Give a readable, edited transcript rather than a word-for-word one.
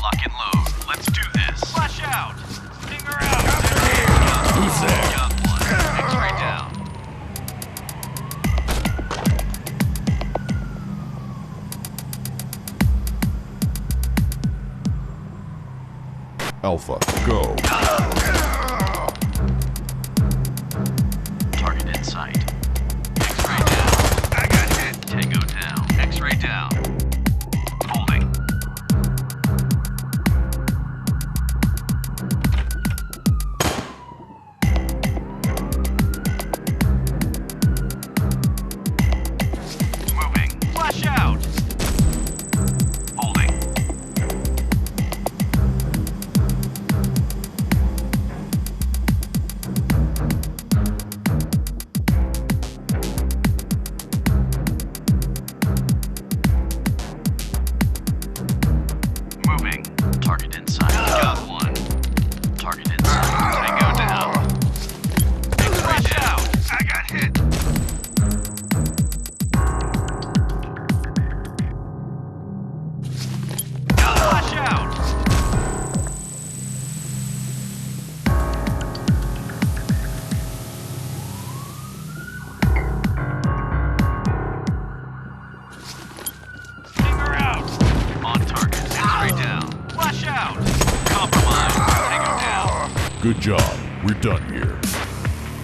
Lock and load. Let's do this. Flash out. Stinger out. Who's there? Got one. X-ray down. Alpha, go. Target in sight. X-ray down. I got hit. Tango down. X-ray down. Holding. Moving. Flash out. Holding. Moving. Target inside. Got one. Target inside. Tango down. X-ray down. I got hit. Flash out. Stinger out. On target. X-ray down. Flash out. Compromise. Tango down. Good job. We're done here.